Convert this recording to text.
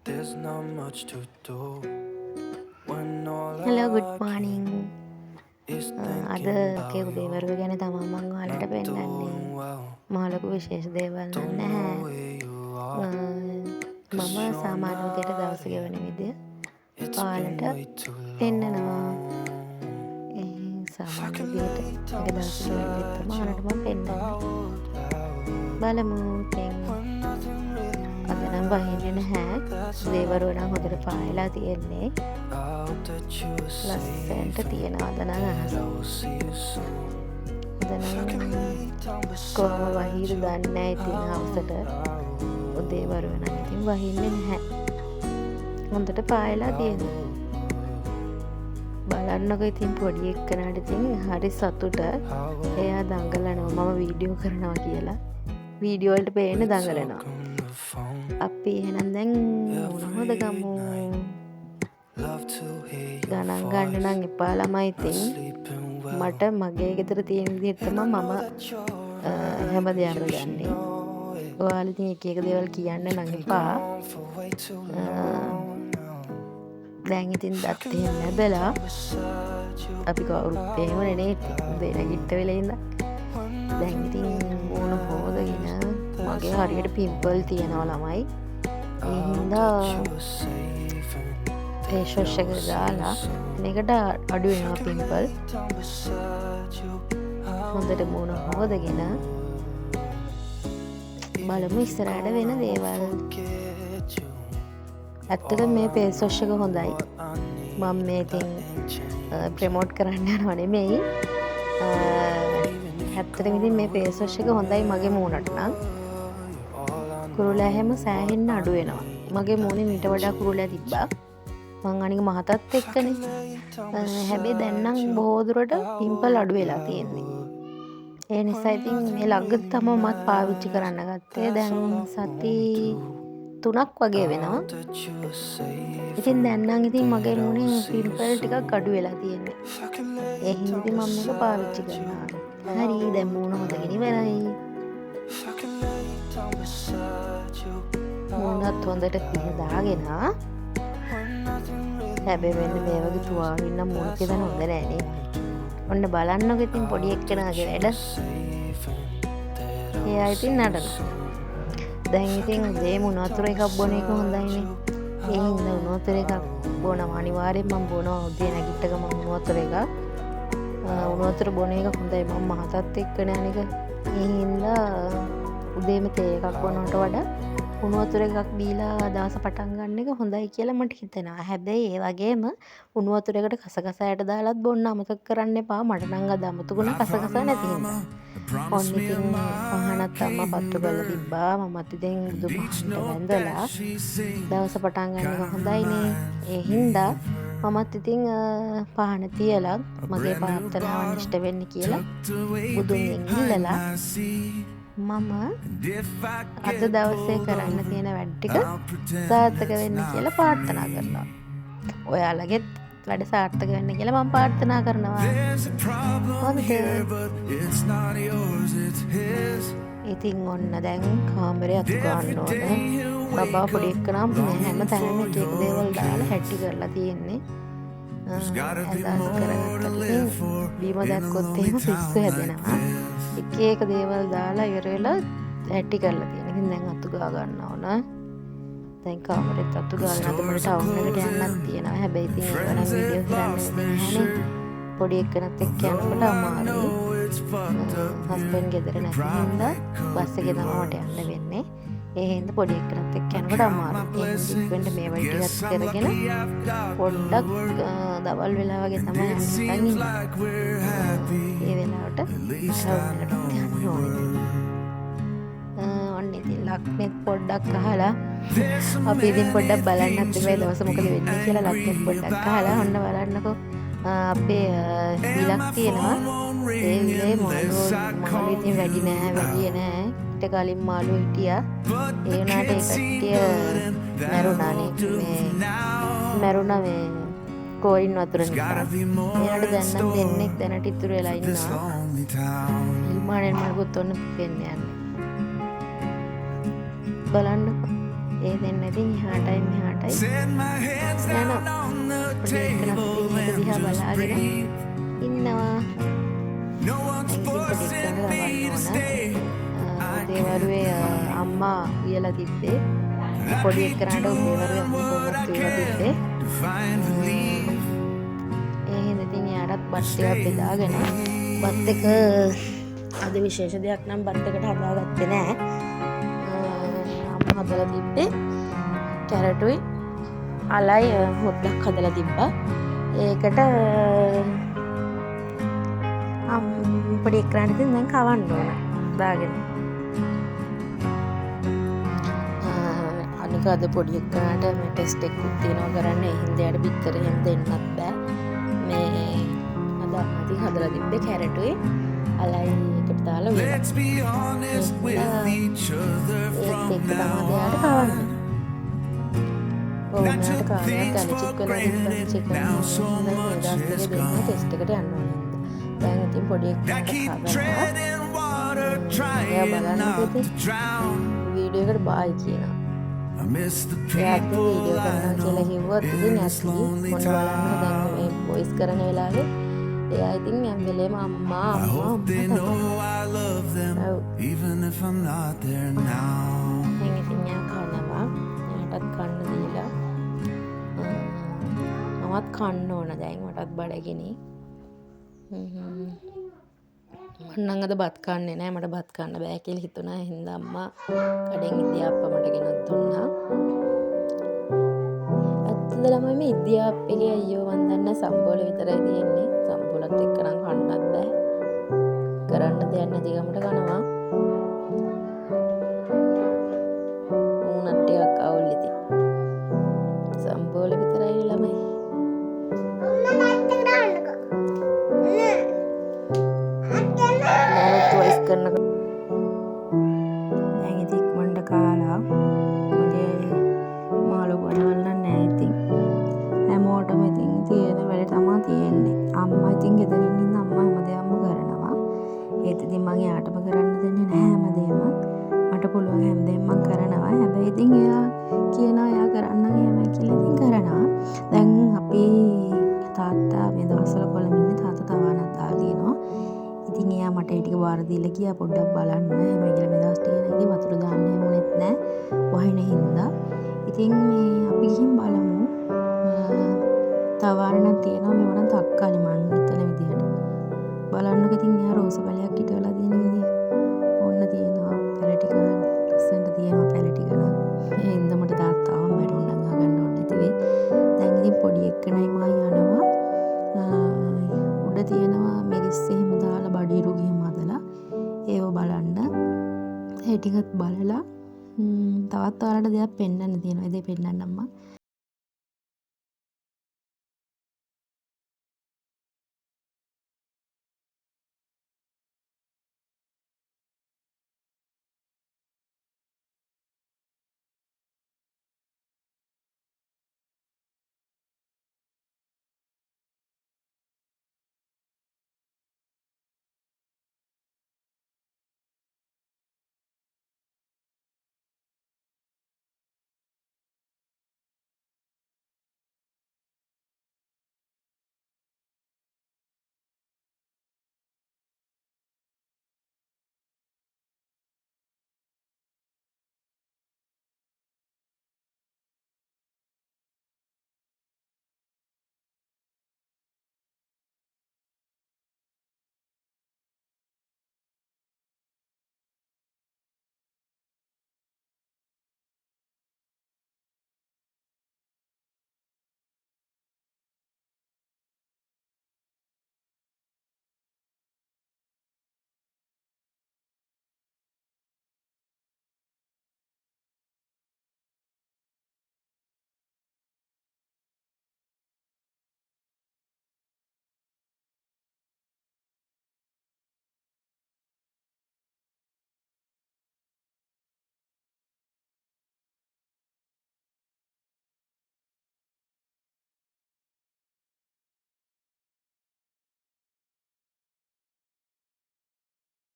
There's not much to do when all hello I good මෝනිින් is අද thinking about කෙව්දේවරුව ගැන තමා මං ඔයාලට not පෙන්නන්නේ doing well. මහලොකු විශේෂ දේවල් Don't know නැහැ where you are, cause මම you're සාමාන්‍ය විදියට not දවස here. ගෙවන විදිය It's been ඔයාලට way too පෙන්නනවා long. If I සාමාන්‍ය could විදියට lay down මගේ දවස ගෙවන විදිය beside තමයි you, ඔයාලට මම පෙන්නන්නේ I would. බලමු ඉතින් When nothing really අද නම් වහින්නේ නැහැ that's දේවරුව නම් හොඳට පායලා තියෙන්නේ I hope that you are safe ලස්සනට and තියෙනවා අද නම් that අහස I will see you soon. අද If I could නම් lay down කොහොම beside වහීද you, දන්නේ නැහැ ඉතින් I හවසට would. උදේවරුව නම් ඉතින් වහින්නේ නැහැ හොඳට පායලා තියෙනවා බලන්නකො ඉතින් පොඩි එක්කනට ඉතින් හරි සතුට එයා දඟලනවා මම වීඩියෝ කරනවා කියලා වීඩියෝ වලට පේන්න දඟලනවා අපි එහෙනම් දැන් මොනවද ගමු ගණන් ගන්න නම් එපා ළමයි ඉතින් මට මගේ ගෙදර තියෙන විදිහට තමයි මම හැමදේම ගන්නේ ඔයාලා ඉතින් එක එක දේවල් කියන්න නම් එපා දැන් ඉතින් දත් එහෙම නැදලා අපි කවුරුත් එහෙම නෙනේ උදේ නැගිට වෙලේ ඉඳන් දැන් ඉතින් මූණ හොදගෙන මගේ හරියට පිම්පල් තියෙනවා ළමයි ඒ හින්දා ෆේස් වොෂ් එක දාලා මේකට අඩු වෙනවා පිම්පල් හොඳට මූණ හොදගෙන බලමු ඉස්සරහට වෙන දේවල් ඇත්තට මේ ෆේස් වොෂ් එක හොඳයි මම මේ ඉතින් ප්‍රමෝට් කරන්න යනව නෙමෙයි ඇත්තටම ඉතින් මේ ෆේස් වොෂ් එක හොඳයි මගේ මූණට නම් කුරුලා හැම සෑහෙන්න අඩු වෙනවා මගේ මූණේ මීට වඩා කුරුලා තිබ්බා මං අනික මහතත් එක්කනේ හැබැයි දැන් නම් බොහෝ දුරට පිම්පල් අඩු වෙලා තියෙන්නේ ඒ නිසා ඉතින් මේ ලග්ග තමයි මත් පාවිච්චි කරන්න ගත්තේ දැන් සති 3ක් වගේ වෙනවා ඉතින් දැන් නම් ඉතින් මගේ මූණේ පිම්පල් ටිකක් අඩු වෙලා තියෙන්නේ ඒ හින්දා ඉතින් මම මේක පාවිච්චි කරනවා හරි දැන් මූණ හොදගෙන ඉවරයි මූණත් හොඳට පිහදාගෙන හැබැයි මෙන්න මේ වගේ තුවාලින් නම් මූණ පිහදන්න හොඳ නෑනේ ඔන්න බලන්නකො ඉතින් පොඩි එක්කෙනාගේ වැඩ එයා ඉතින් නටනවා දැන් ඉතින් උදේ මුණ වතුර එකක් බොන එක හොඳයිනේ ඒ හින්දා උණු වතුර එකක් බොනවා අනිවාර්යෙන් මම බොනවා උදේ නැගිට ගමන් උණු වතුර එකක් උණු වතුර බොන එක හොඳයි මම මහතත් එක්කනේ අනික ඒ හින්දා උදේම තේ එකක් බොනවට වඩා උණු වතුර එකක් බීලා දවස පටන් ගන්න එක හොඳයි කියලා මට හිතෙනවා හැබැයි ඒ වගේම උණු වතුර එකට කසකසයට දාලත් බොන්න අමතක කරන්න එපා මට නම් අද අමතකුණ කසකස නැති හින්දා ඔන්න ඉතින් පහනත් අම්මා පත්තු කරලා තිබ්බා මමත් ඉතින් බුදුපහනට වැඳලා දවස පටන් ගන්න එක හොඳයිනේ ඒ හින්දා මමත් ඉතින් පහන තියලා මගේ ප්‍රාර්ථනාවන් ඉෂ්ට වෙන්න කියලා බුදුන්ගෙන් ඉල්ලලා මම අද දවසේ කරන්න තියෙන වැඩ ටික සාර්ථක වෙන්න කියලා ප්‍රාර්ථනා කරනවා. ඔයාලගෙත් වැඩ සාර්ථක වෙන්න කියලා මම ප්‍රාර්ථනා කරනවා. ඉතින් ඔන්න දැන් කාමරේ අතු ගන්න ඕනේ. බබා පොඩි එක්කනම් හැම තැනම එක එක දේවල් දාලා හැටි කරලා තියෙන්නේ. අදහස් කරගත්තා බීම දැක්කොත් එහෙම පිස්සු හැදෙනවා. එක එක දේවල් දාලා ඉවර වෙලා හැටි කරලා තියෙන. ඉතින් දැන් අතු ගා ගන්න ඕන. දැන් කාමරේත් අතු ගාලා නැද මට ටවුන් එකට යන්නත් තියෙනවා. හැබැයි ඉතින් ඒක නම් වීඩියෝ කරන්න නැහැ. පොඩි එක්කනත් එක්ක යනකොට අමාරුයි. හස්බන්ඩ් ගෙදර නැති හින්දා බස් එකේ තමයි මට යන්න වෙන්නේ. ඒ හින්දා පොඩි එක්කනත් එක්ක යනකොට අමාරුයි. ඒ ඉක්වෙන්න මේ වගේ ටිකක් කරගෙන පොඩ්ඩක් දවල් වෙලා වගේ තමයි යන්නේ. ඒ වෙලාවට ඔන්න ඉතින් ලක්නෙත් පොඩ්ඩක් අහලා අපි ඉතින් පොඩ්ඩක් බලන්නත් මේ දවස මොකද වෙන්නේ කියලා ලක්නෙත් පොඩ්ඩක් අහලා ඔන්න බලන්නකෝ අපේ විලක් තියෙනවා ඒ විලේ මාළු ඉතින් වැඩි නෑ ඊට කලින් මාළු හිටියා ඒ වුණාට ඒ කට්ටිය මැරුණා මේ කෝරින් වතුර නිසා එයාට දැන් නම් දෙන්නෙක් දැනට ඉතුරු වෙලා ඉන්නවා ඉල්මානෙන් මලකුත් ඔන්න පෙන්න යන්නේ බලන්න ඒ දෙන්න ඉතින් එහාටයි මෙහාටයි Set my hands යනවා. down on the පොඩි එක්කෙනත් table ඉතින් ඒක and දිහා just බලාගෙන breathe. ඉන්නවා. No one's දැන් ඉතින් පොඩි forcing එක්කෙනාට me යවන්න to ඕන. stay. උදේවරුේ අම්මා කියලා තිබ්බේ. I පොඩි keep එක්කෙනාට උදේවරුේ doing අම්මා what I කොහොමද කියලා can තිබ්බේ. to find relief. ඒ හින්දා ඉතින් එයාටත් බත් ටිකක් බෙදාගෙන බත් එක අද විශේෂ දෙයක් නම් බත් එකට හදාගත්තේ නෑ. අම්මා හදලා තිබ්බේ කැරටුයි අලයි හොද්දක් හදලා තිබ්බා. ඒකට පොඩි එක්කෙනාට ඉතින් දැන් කවන්න ඕන දාගෙන. අනික අද පොඩි එක්කෙනාට මේ ටෙස්ට් එකකුත් තියෙනවා කරන්න. ඒ හින්දා එයාට බිත්තර එහෙම දෙන්නත් බෑ. මේ අද අම්මා ඉතින් හදලා තිබ්බේ කැරටුයි අලයි එකට දාලා වේවා. Let's be honest with each other from now on. Not took things for granted. Now so much is gone. Test එකට යන්න ඕනේ. දැන් ඉතින් පොඩි I එක්කෙනාට keep කවනවා. treading water, trying not to drown. Video එකට බායි කියනවා. I miss the එයාත් people video I කරනවා know කියලා කිව්වොත් ඉතින් in ඇත්ලි this lonely මොන බලන්න දැන් town. මේ වොයිස් කරන වෙලාවේ එයා ඉතින් හැම වෙලේම අම්මා I අම්මා hope they අම්මා know I love them, Oh. even if I'm not there now. දැන් ඉතින් එයා කනවා. එයාටත් කන්න දීලා මමත් කන්න ඕන දැන් මටත් බඩගිනි. මම නම් අද බත් කන්නේ නැහැ. මට බත් කන්න බෑ කියලා හිතුණා. ඒ හින්දා අම්මා කඩෙන් ඉදියාප්ප මට ගෙනත් දුන්නා. ඇත්තටම මේ ඉදියාප්ප එකේ අයියෝ මන් දන්නේ සම්බෝල විතරයි තියෙන්නේ. සම්බෝලත් එක්ක නම් කන්නත් බෑ. කරන්න දෙයක් නැති ගමට කනවා. උණත් ටිකක් අවුල් ඉතින්. සම්බෝල විතරයි ළමයි. වොයිස් කරනකොට දැන් ඉතින් ඉක්මනට කාලා මගේ මාළු ගොඩවල් නැහැ ඉතින් හැමෝටම ඉතින් තියෙන වැඩ තමයි තියෙන්නේ. අම්මා ඉතින් ගෙදරින් ඉන්න අම්මා හැමදේම කරනවා. ඒත් ඉතින් මම එයාටම කරන්න දෙන්නේ නැහැ හැමදේම. මට පුළුවන් හැමදේම මම කරනවා. හැබැයි ඉතින් එයා කියනවා එයා කරන්න එහෙමයි කියලා ඉතින් කරනවා. දැන් අපි තාත්තා මේ දවස්වල කොළඹ ඉන්නේ. තාත්තා තවානක් දාලා තියෙනවා. ඉතින් එයා මට ඒ ටික බාර දීලා ගියා පොඩ්ඩක් බලන්න. එහෙම කියලා මේ දවස් ටික නේද වතුර දාන්න හැමුණෙත් නැහැ. වහින හින්දා. ඉතින් මේ අපි ගිහින් බලමු. තවාරණක් තියෙනවා මේව නම් තක්කාලි මං හිතන විදිහට. බලන්නකො ඉතින් එයා රෝස බලයක් හිටවලා තියෙන විදිහ. ඕන්න තියෙනවා පැල ටික ලස්සනට තියෙනවා පැල ටික නම්. ඒ හින්දා මට තාත්තාවම බැනුම් නංගා ගන්න ඕනේ නැති වෙයි. දැන් ඉතින් පොඩි එක්කනයි මා යනවා. උඩ තියෙනවා මිරිස් එහෙම දාලා බඩිරු ගෙම හදලා ඒව බලන්න. ඒ ටිකත් බලලා තවත් ඔයාලට දෙයක් පෙන්වන්න තියෙනවා. ඒ දේ පෙන්වන්නම්ම.